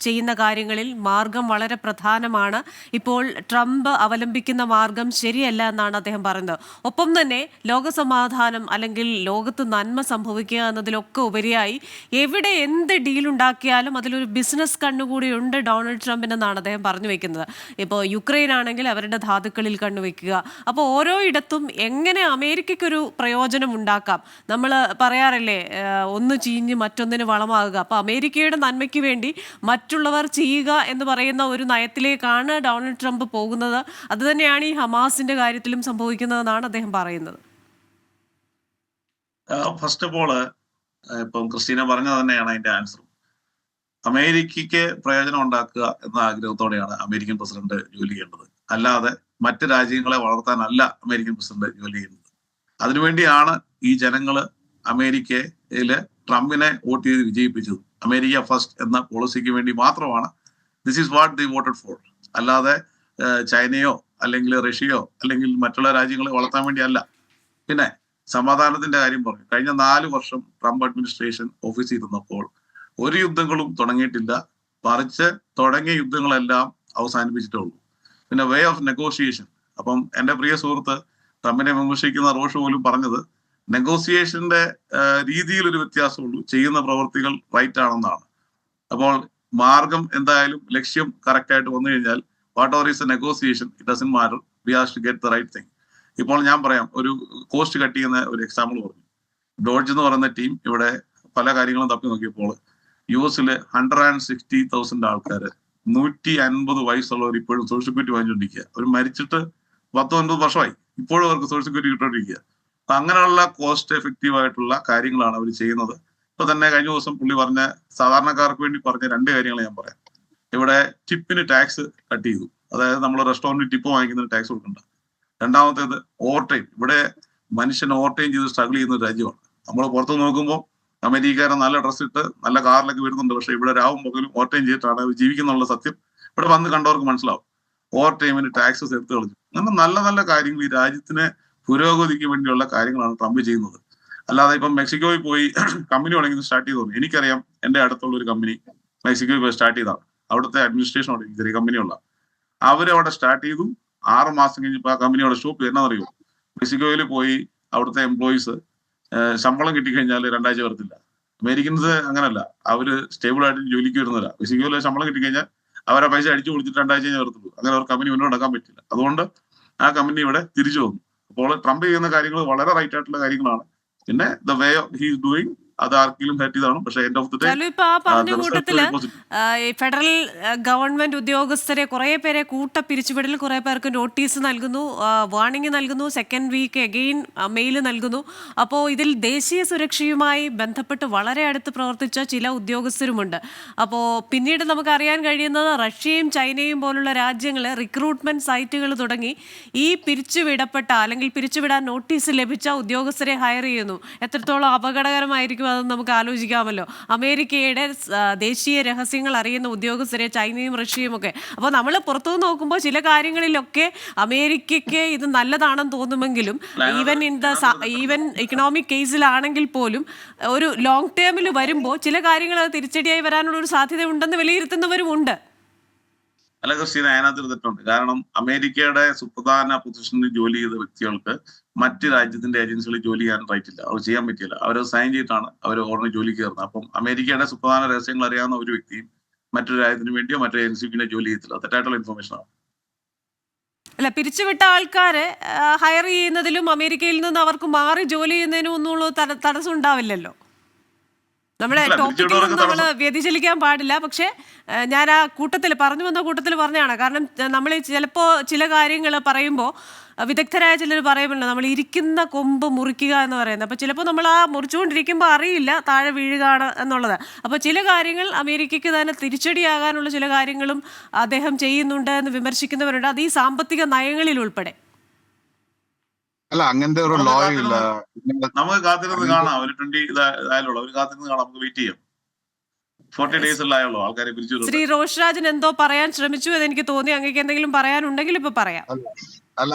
ചെയ്യുന്ന കാര്യങ്ങളിൽ മാർഗം വളരെ പ്രധാനമാണ്. ഇപ്പോൾ ട്രംപ് അവലംബിക്കുന്ന മാർഗം ശരിയല്ല എന്നാണ് അദ്ദേഹം പറയുന്നത്. ഒപ്പം തന്നെ ലോകസമാധാനം അല്ലെങ്കിൽ ലോകത്ത് നന്മ സംഭവിക്കുക എന്നതിലൊക്കെ ഉപരിയായി എവിടെ എന്ത് ഡീലുണ്ടാക്കിയാലും അതിലൊരു ബിസിനസ് കണ്ണുകൂടി ഉണ്ട് ഡൊണാൾഡ് ട്രംപിനെന്നാണ് അദ്ദേഹം പറഞ്ഞു വെക്കുന്നത്. ഇപ്പോൾ യുക്രൈൻ ആണെങ്കിൽ അവരുടെ ധാതുക്കളിൽ കണ്ണുവെക്കുക. അപ്പോൾ ഓരോ ഇടത്തും എങ്ങനെ അമേരിക്കയ്ക്കൊരു പ്രയോജനം ഉണ്ടാക്കാം. നമ്മൾ പറയാറില്ലേ, ഒന്ന് ചീഞ്ഞ് മറ്റൊന്നിന് വളമാകുക. അപ്പോൾ അമേരിക്കയുടെ നന്മയ്ക്ക് വേണ്ടി മറ്റുള്ളവർ ചെയ്യുക എന്ന് പറയുന്ന ഒരു നയത്തിലേക്കാണ് ഡൊണാൾഡ് ട്രംപ് പോകുന്നത്. അതുതന്നെയാണ് ഈ ഹമാസിന്റെ കാര്യത്തിലും സംഭവിക്കുന്നതെന്നാണ് അദ്ദേഹം പറയുന്നത്. ഫസ്റ്റ് ഓഫ് ഓൾ, ഇപ്പം ക്രിസ്റ്റീന പറഞ്ഞത് തന്നെയാണ് അതിന്റെ ആൻസർ. അമേരിക്കയ്ക്ക് പ്രയോജനം ഉണ്ടാക്കുക എന്ന ആഗ്രഹത്തോടെയാണ് അമേരിക്കൻ പ്രസിഡന്റ് ജോലി ചെയ്യേണ്ടത്. അല്ലാതെ മറ്റ് രാജ്യങ്ങളെ വളർത്താനല്ല അമേരിക്കൻ പ്രസിഡന്റ് ജോലി ചെയ്യുന്നത്. അതിനുവേണ്ടിയാണ് ഈ ജനങ്ങള് അമേരിക്കയില് ട്രംപിനെ വോട്ട് ചെയ്ത് വിജയിപ്പിച്ചത്. അമേരിക്ക ഫസ്റ്റ് എന്ന പോളിസിക്ക് വേണ്ടി മാത്രമാണ്. This is what the voted for. അല്ലാതെ ചൈനയോ അല്ലെങ്കിൽ റഷ്യയോ അല്ലെങ്കിൽ മറ്റുള്ള രാജ്യങ്ങളെ വളർത്താൻ വേണ്ടിയല്ല. പിന്നെ സമാധാനത്തിന്റെ കാര്യം പറഞ്ഞു. കഴിഞ്ഞ 4 വർഷം ട്രംപ് അഡ്മിനിസ്ട്രേഷൻ ഓഫീസിൽ ഇരുന്നപ്പോൾ ഒരു യുദ്ധങ്ങളും തുടങ്ങിയിട്ടില്ല. മറിച്ച് തുടങ്ങിയ യുദ്ധങ്ങളെല്ലാം അവസാനിപ്പിച്ചിട്ടേ ഉള്ളൂ. പിന്നെ വേ ഓഫ് നെഗോഷിയേഷൻ. അപ്പം എൻ്റെ പ്രിയ സുഹൃത്ത് ട്രംപിനെ വിമർശിക്കുന്ന റോഷ് പോലും പറഞ്ഞത് നെഗോസിയേഷന്റെ രീതിയിൽ ഒരു വ്യത്യാസമുള്ളൂ, ചെയ്യുന്ന പ്രവൃത്തികൾ റൈറ്റ് ആണെന്നാണ്. അപ്പോൾ മാർഗം എന്തായാലും ലക്ഷ്യം കറക്റ്റ് ആയിട്ട് വന്നു കഴിഞ്ഞാൽ what or is a negotiation, it doesn't matter, we have to get the right thing. ഇപ്പോൾ ഞാൻ പറയാം, ഒരു കോസ്റ്റ് കട്ട് ചെയ്യുന്ന ഒരു എക്സാമ്പിൾ പറഞ്ഞു. ഡോഡ്ജ് എന്ന് പറയുന്ന ടീം ഇവിടെ പല കാര്യങ്ങളും തപ്പി നോക്കിയപ്പോൾ US 160,000 ആൾക്കാർ, 150 വയസ്സുള്ളവർ ഇപ്പോഴും സോഷ്യൽ സെക്യൂരിറ്റി വാങ്ങിച്ചുകൊണ്ടിരിക്കുക. അവർ മരിച്ചിട്ട് 10-9 വർഷമായി, ഇപ്പോഴും അവർക്ക് സോഷ്യൽ സെക്യൂരിറ്റി കിട്ടോണ്ടിരിക്കുക. അപ്പൊ അങ്ങനെയുള്ള കോസ്റ്റ് എഫക്റ്റീവ് ആയിട്ടുള്ള കാര്യങ്ങളാണ് അവർ ചെയ്യുന്നത്. ഇപ്പൊ തന്നെ കഴിഞ്ഞ ദിവസം പുള്ളി പറഞ്ഞ സാധാരണക്കാർക്ക് വേണ്ടി പറഞ്ഞ 2 കാര്യങ്ങൾ ഞാൻ പറയാം. ഇവിടെ ടിപ്പിന് ടാക്സ് കട്ട് ചെയ്തു. അതായത് നമ്മൾ റെസ്റ്റോറന്റിൽ ടിപ്പ് വാങ്ങിക്കുന്നതിന് ടാക്സ് കൊടുക്കണ്ട. രണ്ടാമത്തേത് ഓവർ ടൈം. ഇവിടെ മനുഷ്യൻ ഓവർ ടൈം ചെയ്ത് സ്ട്രഗിൾ ചെയ്യുന്ന ഒരു രാജ്യമാണ്. നമ്മൾ പുറത്ത് നോക്കുമ്പോൾ അമേരിക്കക്കാരൻ നല്ല ഡ്രസ് ഇട്ട് നല്ല കാറിലൊക്കെ വരുന്നുണ്ട്. പക്ഷെ ഇവിടെ രാവും പകലും ഓവർ ടൈം ചെയ്തിട്ടാണ് അവർ ജീവിക്കുന്നുള്ള സത്യം ഇവിടെ വന്ന് കണ്ടവർക്ക് മനസ്സിലാവും. ഓവർ ടൈമിന് ടാക്സസ് എടുത്തു കളഞ്ഞു. അങ്ങനെ നല്ല നല്ല കാര്യങ്ങൾ ഈ രാജ്യത്തിന് പുരോഗതിക്ക് വേണ്ടിയുള്ള കാര്യങ്ങളാണ് ട്രംപ് ചെയ്യുന്നത്. അല്ലാതെ ഇപ്പം മെക്സിക്കോയിൽ പോയി കമ്പനി തുടങ്ങി സ്റ്റാർട്ട് ചെയ്തു. എനിക്കറിയാം, എൻ്റെ അടുത്തുള്ള ഒരു കമ്പനി മെക്സിക്കോയിൽ പോയി സ്റ്റാർട്ട് ചെയ്തതാണ്. അവിടുത്തെ അഡ്മിനിസ്ട്രേഷൻ അവിടെ ചെറിയ കമ്പനിയുള്ള അവരവിടെ സ്റ്റാർട്ട് ചെയ്തു. 6 മാസം കഴിഞ്ഞപ്പോൾ ആ കമ്പനിയുടെ സ്റ്റോപ്പ് എന്നറിയോ, മെക്സിക്കോയിൽ പോയി അവിടുത്തെ എംപ്ലോയീസ് ശമ്പളം കിട്ടിക്കഴിഞ്ഞാൽ 2 ആഴ്ച വരത്തില്ല. അമേരിക്കൻസ് അങ്ങനല്ല, അവര് സ്റ്റേബിൾ ആയിട്ട് ജോലിക്ക് വരുന്നവരാ. മെക്സിക്കോയിൽ ശമ്പളം കിട്ടിക്കഴിഞ്ഞാൽ അവരെ പൈസ അടിച്ചു കൊടുത്തിട്ട് 2 ആഴ്ച കഴിഞ്ഞാൽ വരത്തുള്ളൂ. അങ്ങനെ അവർ കമ്പനി മുന്നോട്ട് നടക്കാൻ പറ്റില്ല. അതുകൊണ്ട് ആ കമ്പനി ഇവിടെ തിരിച്ചു വന്നു. അപ്പോൾ ട്രംപ് ചെയ്യുന്ന കാര്യങ്ങൾ വളരെ റൈറ്റ് ആയിട്ടുള്ള കാര്യങ്ങളാണ്. പിന്നെ ദ വേ ഹീസ് ഡൂയിങ് അത് ആർക്കെങ്കിലും ഹെൽപ്പ് ചെയ്താണ്. പക്ഷേ എൻഡ് ഓഫ് ദി ഡേ ഇപ്പൊ ആ പറഞ്ഞ കൂട്ടത്തില് ഫെഡറൽ ഗവൺമെന്റ് ഉദ്യോഗസ്ഥരെ കുറെ പേരെ പിരിച്ചുവിടൽ, കുറെ പേർക്ക് നോട്ടീസ് നൽകുന്നു, വാർണിംഗ് നൽകുന്നു, സെക്കൻഡ് വീക്ക് അഗെയിൻ മെയിൽ നൽകുന്നു. അപ്പോൾ ഇതിൽ ദേശീയ സുരക്ഷയുമായി ബന്ധപ്പെട്ട് വളരെ അടുത്ത് പ്രവർത്തിച്ച ചില ഉദ്യോഗസ്ഥരുമുണ്ട്. അപ്പോൾ പിന്നീട് നമുക്ക് അറിയാൻ കഴിയുന്നത് റഷ്യയും ചൈനയും പോലുള്ള രാജ്യങ്ങള് റിക്രൂട്ട്മെന്റ് സൈറ്റുകൾ തുടങ്ങി ഈ പിരിച്ചുവിടപ്പെട്ട അല്ലെങ്കിൽ പിരിച്ചുവിടാൻ നോട്ടീസ് ലഭിച്ച ഉദ്യോഗസ്ഥരെ ഹയർ ചെയ്യുന്നു. എത്രത്തോളം അപകടകരമായിരിക്കും അതെന്ന് നമുക്ക് ആലോചിക്കാമല്ലോ. അമേരിക്കയുടെ ദേശീയ രഹസ്യങ്ങൾ അറിയുന്ന ഉദ്യോഗസ്ഥരെ ചൈനയും റഷ്യയും ഒക്കെ. അപ്പോൾ നമ്മൾ പുറത്തുനിന്ന് നോക്കുമ്പോൾ ചില കാര്യങ്ങളിലൊക്കെ അമേരിക്കയ്ക്ക് ഇത് നല്ലതാണെന്ന് തോന്നുമെങ്കിലും ഈവൻ ഇക്കണോമിക് കേസിലാണെങ്കിൽ പോലും ഒരു ലോങ് ടേമിൽ വരുമ്പോൾ ചില കാര്യങ്ങൾ അത് തിരിച്ചടിയായി വരാനുള്ള ഒരു സാധ്യത ഉണ്ടെന്ന് വിലയിരുത്തുന്നവരുമുണ്ട്. അല്ല ക്രിസ്റ്റീന, അതിനകത്തൊരു തെറ്റുണ്ട്. കാരണം അമേരിക്കയുടെ സുപ്രധാന പൊസിഷനിൽ ജോലി ചെയ്ത വ്യക്തികൾക്ക് മറ്റ് രാജ്യത്തിന്റെ ഏജൻസികളിൽ ജോലി ചെയ്യാൻ റൈറ്റ് ഇല്ല, അവർ ചെയ്യാൻ പറ്റില്ല. അവർ സൈൻ ചെയ്തിട്ടാണ് അവർ ഓർഡർ ജോലിക്ക് കയറുന്നത്. അപ്പം അമേരിക്കയുടെ സുപ്രധാന രഹസ്യങ്ങൾ അറിയാവുന്ന ഒരു വ്യക്തിയും മറ്റൊരു രാജ്യത്തിന് വേണ്ടിയോ മറ്റൊരു ഏജൻസിക്ക് ജോലി ചെയ്യത്തില്ല. തെറ്റായിട്ടുള്ള ഇൻഫർമേഷൻ ആണ്. അല്ല, പിരിച്ചുവിട്ട ആൾക്കാരെ ഹയർ ചെയ്യുന്നതിലും അമേരിക്കയിൽ നിന്ന് അവർക്ക് മാറി ജോലി ചെയ്യുന്നതിനും ഒന്നുമുള്ള തടസ്സം ഉണ്ടാവില്ലല്ലോ. നമ്മളെ ടോപ്പിക്കിൽ നമ്മൾ വ്യതിചലിക്കാൻ പാടില്ല. പക്ഷെ ഞാൻ ആ കൂട്ടത്തിൽ പറഞ്ഞു വന്ന കൂട്ടത്തിൽ പറഞ്ഞതാണ്. കാരണം നമ്മൾ ചിലപ്പോൾ ചില കാര്യങ്ങൾ പറയുമ്പോൾ വിദഗ്ധരായ ചിലർ പറയുമല്ലോ, നമ്മൾ ഇരിക്കുന്ന കൊമ്പ് മുറിക്കുക എന്ന് പറയുന്നത്. അപ്പോൾ ചിലപ്പോൾ നമ്മൾ ആ മുറിച്ചുകൊണ്ടിരിക്കുമ്പോൾ അറിയില്ല താഴെ വീഴുകയാണ് എന്നുള്ളത്. അപ്പോൾ ചില കാര്യങ്ങൾ അമേരിക്കയ്ക്ക് തന്നെ തിരിച്ചടിയാകാനുള്ള ചില കാര്യങ്ങളും അദ്ദേഹം ചെയ്യുന്നുണ്ട് എന്ന് വിമർശിക്കുന്നവരുണ്ട്. അത് ഈ സാമ്പത്തിക നയങ്ങളിൽ ഉൾപ്പെടെ. അല്ല, അങ്ങനത്തെ ഒരു ലോ ഇല്ല. നമുക്ക് കാത്തിരുന്ന് കാണാം. ഒരു 20 ഇതായാലുള്ള ഒരു കാത്തിരുന്ന് കാണാം. നമുക്ക് വെയിറ്റ് ചെയ്യാം. 40 days ആയുള്ളൂ ആൾക്കാരെ പിരിച്ചു. ശ്രീ റോഷ് രാജൻ എന്തോ പറയാൻ ശ്രമിച്ചു എന്ന് എനിക്ക് തോന്നി. അങ്ങേക്ക് എന്തെങ്കിലും പറയാനുണ്ടെങ്കിൽ ഇപ്പൊ പറയാം. അല്ല,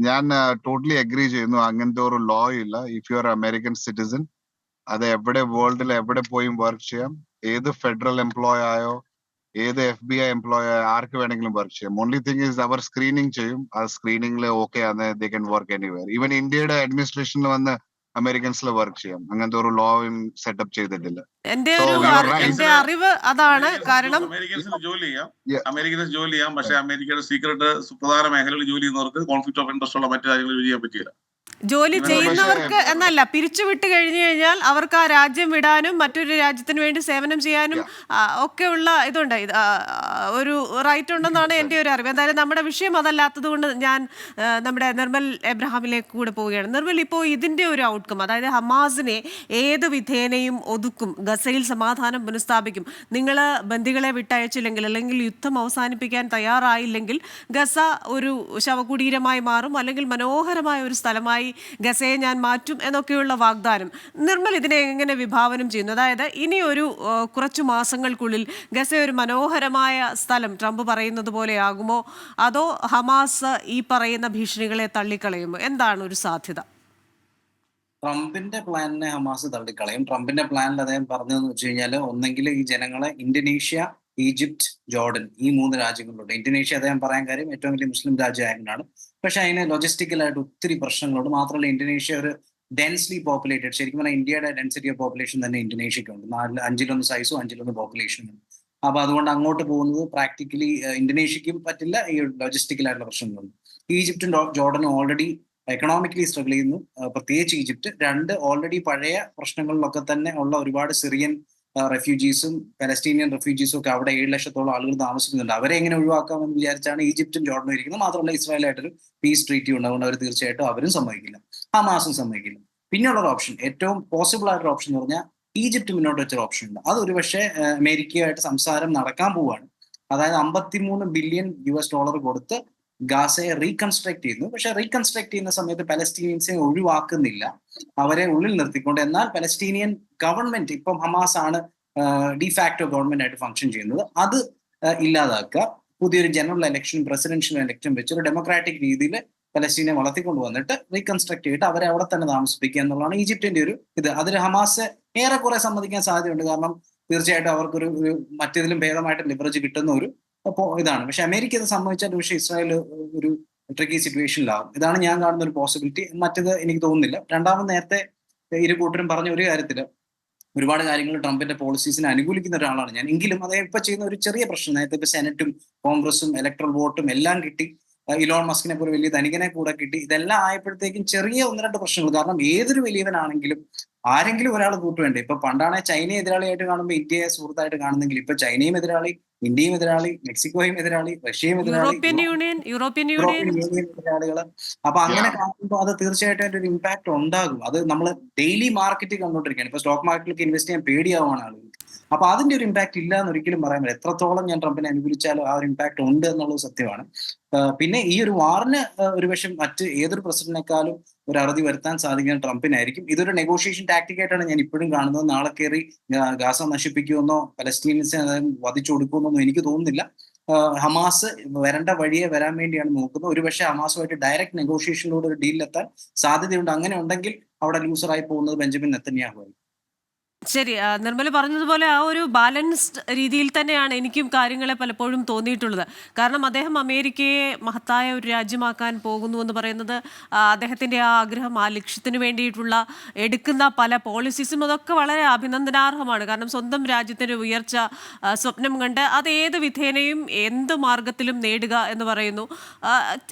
ഞാൻ ടോട്ടലി അഗ്രി ചെയ്യുന്നു. അങ്ങനത്തെ ഒരു ലോ ഇല്ല. If you are American citizen, അത് എവിടെ വേൾഡിൽ എവിടെ പോയും വർക്ക് ചെയ്യാം. ഏത് ഫെഡറൽ എംപ്ലോയ് ആയോ ഏത് FBI എംപ്ലോയ് ആയോ ആർക്ക് വേണമെങ്കിലും വർക്ക് ചെയ്യാം. ഓൺലി തിങ് ഈസ് അവർ സ്ക്രീനിങ് ചെയ്യും. ആ സ്ക്രീനിങ്ങിൽ ഓക്കെ ആണ്, they can work anywhere. Even ഇന്ത്യയുടെ അഡ്മിനിസ്ട്രേഷനിൽ വന്ന് അമേരിക്കൻസിൽ വർക്ക് ചെയ്യാം. അങ്ങനത്തെ ഒരു ലോയും സെറ്റപ്പ് ചെയ്തിട്ടില്ല. എന്റെ അറിവ് അതാണ്. കാരണം അമേരിക്കൻസ് ജോലി ചെയ്യാം. പക്ഷേ അമേരിക്കയുടെ സീക്രട്ട് സുപ്രധാന മേഖലകളിൽ ജോലി ചെയ്യുന്നവർക്ക് കോൺഫ്ലിക്റ്റ് ഓഫ് ഇൻട്രസ്റ്റ് ഉള്ള മറ്റു കാര്യങ്ങൾ ചെയ്യാൻ പറ്റില്ല. ജോലി ചെയ്യുന്നവർക്ക് എന്നല്ല, പിരിച്ചുവിട്ട് കഴിഞ്ഞു കഴിഞ്ഞാൽ അവർക്ക് ആ രാജ്യം വിടാനും മറ്റൊരു രാജ്യത്തിന് വേണ്ടി സേവനം ചെയ്യാനും ഒക്കെയുള്ള ഇതുണ്ട്, ഒരു റൈറ്റ് ഉണ്ടെന്നാണ് എൻ്റെ ഒരു അറിവ്. എന്തായാലും നമ്മുടെ വിഷയം അതല്ലാത്തത് കൊണ്ട് ഞാൻ നമ്മുടെ നിർമ്മൽ എബ്രഹാമിലേക്ക് കൂടെ പോവുകയാണ്. നിർമ്മൽ, ഇപ്പോൾ ഇതിൻ്റെ ഒരു ഔട്ട്കം, അതായത് ഹമാസിനെ ഏത് വിധേനയും ഒതുക്കും, ഗസയിൽ സമാധാനം പുനഃസ്ഥാപിക്കും, നിങ്ങൾ ബന്ദികളെ വിട്ടയച്ചില്ലെങ്കിൽ അല്ലെങ്കിൽ യുദ്ധം അവസാനിപ്പിക്കാൻ തയ്യാറായില്ലെങ്കിൽ ഗസ ഒരു ശവകുടീരമായി മാറും, അല്ലെങ്കിൽ മനോഹരമായ ഒരു സ്ഥലമായി ഗസയെ ഞാൻ മാറ്റും എന്നൊക്കെയുള്ള വാഗ്ദാനം. നിർമ്മൽ ഇതിനെ എങ്ങനെ വിഭാവനം ചെയ്യുന്നു? അതായത് ഇനി ഒരു കുറച്ചു മാസങ്ങൾക്കുള്ളിൽ ഗസ ഒരു മനോഹരമായ സ്ഥലം ട്രംപ് പറയുന്നത് പോലെ ആകുമോ, അതോ ഹമാസ് ഈ പറയുന്ന ഭീഷണികളെ തള്ളിക്കളയുമോ? എന്താണ് ഒരു സാധ്യത? ട്രംപിന്റെ പ്ലാനിനെ ഹമാസ് തള്ളിക്കളയും. ട്രംപിന്റെ പ്ലാനിൽ അദ്ദേഹം പറഞ്ഞതെന്ന് വെച്ച് കഴിഞ്ഞാൽ, ഒന്നെങ്കിൽ ഈ ജനങ്ങളെ ഇന്തോനേഷ്യ, ഈജിപ്റ്റ്, ജോർഡൻ, ഈ 3 രാജ്യങ്ങളുണ്ട്. ഇന്തോനേഷ്യ അദ്ദേഹം പറയാൻ കാര്യം ഏറ്റവും വലിയ മുസ്ലിം രാജ്യമായതുകൊണ്ടാണ്. പക്ഷെ അതിന് ലൊജിസ്റ്റിക്കലായിട്ട് ഒത്തിരി പ്രശ്നങ്ങളുണ്ട്. മാത്രമല്ല ഇന്തോനേഷ്യ ഒരു ഡെൻസ്ലി പോപ്പുലേറ്റഡ്, ശരിക്കും പറഞ്ഞാൽ ഇന്ത്യയുടെ ഡെൻസിറ്റി ഓഫ് പോപ്പുലേഷൻ തന്നെ ഇന്തോനേഷ്യക്കുണ്ട്. 5-1 സൈസും 5-1 പോപ്പുലേഷനും. അപ്പൊ അതുകൊണ്ട് അങ്ങോട്ട് പോകുന്നത് പ്രാക്ടിക്കലി ഇന്തോനേഷ്യക്കും പറ്റില്ല. ഈ ലൊജിസ്റ്റിക്കലായിട്ടുള്ള പ്രശ്നങ്ങളുണ്ട്. ഈജിപ്റ്റും ജോർഡനും ഓൾറെഡി എക്കണോമിക്കലി സ്ട്രഗിൾ ചെയ്യുന്നു, പ്രത്യേകിച്ച് ഈജിപ്റ്റ്. 2 ഓൾറെഡി പഴയ പ്രശ്നങ്ങളിലൊക്കെ തന്നെ ഉള്ള ഒരുപാട് സിറിയൻ റെഫ്യൂജീസും പലസ്തീനിയൻ റെഫ്യൂജീസും ഒക്കെ അവിടെ 7 ലക്ഷത്തോളം ആളുകൾ താമസിക്കുന്നുണ്ട്. അവരെ എങ്ങനെ ഒഴിവാക്കാമെന്ന് വിചാരിച്ചാണ് ഈജിപ്റ്റും ജോർഡനും ഇരിക്കുന്നത്. മാത്രമല്ല ഇസ്രായേലായിട്ടൊരു പീസ് ട്രീറ്റി ഉണ്ടാകുകൊണ്ട് അവർ തീർച്ചയായിട്ടും അവരും സമ്മതിക്കില്ല, ഹമാസും സമ്മതിക്കില്ല. പിന്നെയുള്ളൊരു ഓപ്ഷൻ, ഏറ്റവും പോസിബിൾ ആയിട്ടൊരു ഓപ്ഷൻ എന്ന് പറഞ്ഞാൽ ഈജിപ്റ്റ് മുന്നോട്ട് വെച്ചൊരു ഓപ്ഷൻ ഉണ്ട്. അത് ഒരുപക്ഷെ അമേരിക്കയുമായിട്ട് സംസാരം നടക്കാൻ പോവുകയാണ്. അതായത് $53 ബില്യൺ കൊടുത്ത് ഗാസയെ റീകൺസ്ട്രക്ട് ചെയ്യുന്നു. പക്ഷെ റീകൺസ്ട്രക്ട് ചെയ്യുന്ന സമയത്ത് പലസ്തീനിയൻസിനെ ഒഴിവാക്കുന്നില്ല, അവരെ ഉള്ളിൽ നിർത്തിക്കൊണ്ട്. എന്നാൽ പലസ്തീനിയൻ ഗവൺമെന്റ്, ഇപ്പം ഹമാസ് ആണ് ഡിഫാക്ടോ ഗവൺമെന്റ് ആയിട്ട് ഫംഗ്ഷൻ ചെയ്യുന്നത്, അത് ഇല്ലാതാക്കുക. പുതിയൊരു ജനറൽ ഇലക്ഷൻ, പ്രസിഡൻഷ്യൽ ഇലക്ഷൻ വെച്ച് ഒരു ഡെമോക്രാറ്റിക് രീതിയിൽ പലസ്തീനെ വളർത്തിക്കൊണ്ട് വന്നിട്ട് റീകൺസ്ട്രക്ട് ചെയ്തിട്ട് അവരെ അവിടെ തന്നെ താമസിപ്പിക്കുക എന്നുള്ളതാണ് ഈജിപ്തിന്റെ ഒരു ഇത്. അതിൽ ഹമാസ് ഏറെക്കുറെ സമ്മതിക്കാൻ സാധ്യതയുണ്ട്. കാരണം തീർച്ചയായിട്ടും അവർക്കൊരു മറ്റേതിലും ഭേദമായിട്ട് ലിവറേജ് കിട്ടുന്ന ഒരു ഇതാണ്. പക്ഷെ അമേരിക്ക ഇത് സമ്മതിച്ചാൽ പക്ഷേ ഇസ്രായേൽ ഒരു ട്രിക്കി സിറ്റുവേഷനിലാകും. ഇതാണ് ഞാൻ കാണുന്ന ഒരു പോസിബിലിറ്റി. മറ്റത് എനിക്ക് തോന്നുന്നില്ല. രണ്ടാമത്, നേരത്തെ ഇരു കൂട്ടരും പറഞ്ഞ ഒരു കാര്യത്തില് ഒരുപാട് കാര്യങ്ങൾ ട്രംപിന്റെ പോളിസീസിനെ അനുകൂലിക്കുന്ന ഒരാളാണ് ഞാൻ. എങ്കിലും അദ്ദേഹം ഇപ്പൊ ചെയ്യുന്ന ഒരു ചെറിയ പ്രശ്നം, നേരത്തെ ഇപ്പൊ സെനറ്റും കോൺഗ്രസും ഇലക്ട്രൽ വോട്ടും എല്ലാം കിട്ടി, ഇലോൺ മസ്കിനെ പോലെ വലിയ ധനികനെ കൂടെ കിട്ടി, ഇതെല്ലാം ആയപ്പോഴത്തേക്കും ചെറിയ 1-2 പ്രശ്നങ്ങൾ. കാരണം ഏതൊരു വലിയവനാണെങ്കിലും ആരെങ്കിലും ഒരാൾ കൂട്ടുവേണ്ടേ. ഇപ്പൊ പണ്ടാണെ ചൈനയെ എതിരാളിയായിട്ട് കാണുമ്പോൾ ഇന്ത്യയെ സുഹൃത്തായിട്ട് കാണുന്നെങ്കിൽ ഇപ്പൊ ചൈനയും എതിരാളി, ഇന്ത്യയും എതിരാളി, മെക്സിക്കോയും എതിരാളി, റഷ്യയും എതിരാളി, യൂറോപ്യൻ യൂണിയൻ യൂണിയൻ എതിരാളികള്. അപ്പൊ അങ്ങനെ കാണുമ്പോൾ അത് തീർച്ചയായിട്ടും അതിന്റെ ഒരു ഇമ്പാക്ട് ഉണ്ടാകും. അത് നമ്മൾ ഡെയിലി മാർക്കറ്റിൽ കണ്ടോണ്ടിരിക്കുകയാണ്. ഇപ്പൊ സ്റ്റോക്ക് മാർക്കറ്റിലേക്ക് ഇൻവെസ്റ്റ് ചെയ്യാൻ പേടിയാവുകയാണ് ആളുകൾ. അപ്പൊ അതിന്റെ ഒരു ഇമ്പാക്ട് ഇല്ല എന്ന് ഒരിക്കലും പറയാൻ പറ്റില്ല. എത്രത്തോളം ഞാൻ ട്രംപിനെ അനുകൂലിച്ചാലും ആ ഒരു ഇമ്പാക്ട് ഉണ്ട് എന്നുള്ളത് സത്യമാണ്. പിന്നെ ഈ ഒരു വാറിന് ഒരുപക്ഷെ മറ്റ് ഏതൊരു പ്രസിഡന്റിനേക്കാളും ഒരു അറുതി വരുത്താൻ സാധിക്കുന്ന ട്രംപിനായിരിക്കും. ഇതൊരു നെഗോഷിയേഷൻ ടാക്ടിക് ആയിട്ടാണ് ഞാൻ ഇപ്പോഴും കാണുന്നത്. നാളെ കയറി ഗാസ നശിപ്പിക്കുമെന്നോ പലസ്തീൻസിനെ വധിച്ചു കൊടുക്കുമെന്നോ എനിക്ക് തോന്നുന്നില്ല. ഹമാസ് വരേണ്ട വഴിയെ വരാൻ വേണ്ടിയാണ് നോക്കുന്നത്. ഒരുപക്ഷെ ഹമാസുമായിട്ട് ഡയറക്റ്റ് നെഗോഷിയേഷനിലൂടെ ഒരു ഡീലിലെത്താൻ സാധ്യതയുണ്ട്. അങ്ങനെ ഉണ്ടെങ്കിൽ അവിടെ ലൂസറായി പോകുന്നത് ബെഞ്ചമിൻ നെതന്യാഹു ആയിരിക്കും. ശരി, നിർമ്മല പറഞ്ഞതുപോലെ ആ ഒരു ബാലൻസ്ഡ് രീതിയിൽ തന്നെയാണ് എനിക്കും കാര്യങ്ങളെ പലപ്പോഴും തോന്നിയിട്ടുള്ളത്. കാരണം അദ്ദേഹം അമേരിക്കയെ മഹത്തായ ഒരു രാജ്യമാക്കാൻ പോകുന്നു എന്ന് പറയുന്നത് അദ്ദേഹത്തിൻ്റെ ആ ആഗ്രഹം, ആ ലക്ഷ്യത്തിന് വേണ്ടിയിട്ടുള്ള എടുക്കുന്ന പല പോളിസീസും അതൊക്കെ വളരെ അഭിനന്ദനാർഹമാണ്. കാരണം സ്വന്തം രാജ്യത്തിൻ്റെ ഉയർച്ച സ്വപ്നം കണ്ട് അത് ഏത് വിധേനയും എന്ത് മാർഗത്തിലും നേടുക എന്ന് പറയുന്നു.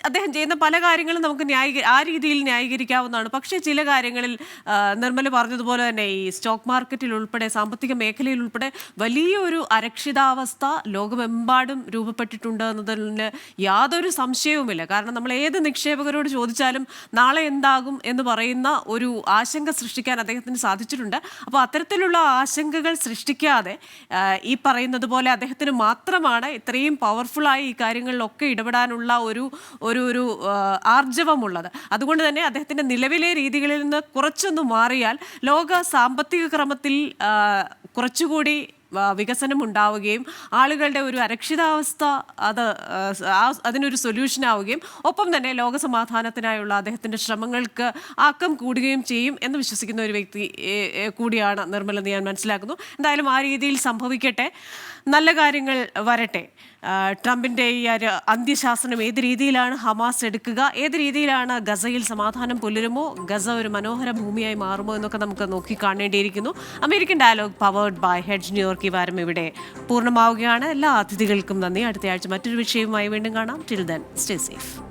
അദ്ദേഹം ചെയ്യുന്ന പല കാര്യങ്ങളും നമുക്ക് ആ രീതിയിൽ ന്യായീകരിക്കാവുന്നതാണ്. പക്ഷേ ചില കാര്യങ്ങളിൽ നിർമ്മല പറഞ്ഞതുപോലെ തന്നെ ഈ സ്റ്റോക്ക് മാർക്കറ്റ് ഉൾപ്പെടെ സാമ്പത്തിക മേഖലയിൽ ഉൾപ്പെടെ വലിയൊരു അരക്ഷിതാവസ്ഥ ലോകമെമ്പാടും രൂപപ്പെട്ടിട്ടുണ്ട് എന്നതിന് യാതൊരു സംശയവുമില്ല. കാരണം നമ്മൾ ഏത് നിക്ഷേപകരോട് ചോദിച്ചാലും നാളെ എന്താകും എന്ന് പറയുന്ന ഒരു ആശങ്ക സൃഷ്ടിക്കാൻ അദ്ദേഹത്തിന് സാധിച്ചിട്ടുണ്ട്. അപ്പോൾ അത്തരത്തിലുള്ള ആശങ്കകൾ സൃഷ്ടിക്കാതെ ഈ പറയുന്നത് പോലെ അദ്ദേഹത്തിന് മാത്രമാണ് ഇത്രയും പവർഫുള്ളായി ഈ കാര്യങ്ങളിലൊക്കെ ഇടപെടാനുള്ള ഒരു ആർജവമുള്ളത്. അതുകൊണ്ട് തന്നെ അദ്ദേഹത്തിൻ്റെ നിലവിലെ രീതികളിൽ നിന്ന് കുറച്ചൊന്ന് മാറിയാൽ ലോക സാമ്പത്തിക ക്രമത്തിൽ കുറച്ചുകൂടി വികസനം ഉണ്ടാവുകയും ആളുകളുടെ ഒരു അരക്ഷിതാവസ്ഥ അതിനൊരു സൊല്യൂഷൻ ആവുകയും ഒപ്പം തന്നെ ലോകസമാധാനത്തിനായുള്ള അദ്ദേഹത്തിൻ്റെ ശ്രമങ്ങൾക്ക് ആക്കം കൂടുകയും ചെയ്യും എന്ന് വിശ്വസിക്കുന്ന ഒരു വ്യക്തി കൂടിയാണ് നിർമ്മല എന്ന് ഞാൻ മനസ്സിലാക്കുന്നു. എന്തായാലും ആ രീതിയിൽ സംഭവിക്കട്ടെ, നല്ല കാര്യങ്ങൾ വരട്ടെ. ട്രംപിൻ്റെ ഈ ഒരു അന്ത്യശാസനം ഏത് രീതിയിലാണ് ഹമാസ് എടുക്കുക, ഏത് രീതിയിലാണ് ഗസയിൽ സമാധാനം പുലരുമോ, ഗസ ഒരു മനോഹര ഭൂമിയായി മാറുമോ എന്നൊക്കെ നമുക്ക് നോക്കി കാണേണ്ടിയിരിക്കുന്നു. American dialogue powered by hedge New York ഈ വാരം ഇവിടെ പൂർണ്ണമാവുകയാണ്. എല്ലാ അതിഥികൾക്കും നന്ദി. അടുത്ത ആഴ്ച മറ്റൊരു വിഷയവുമായി വീണ്ടും കാണാം. Till then stay safe.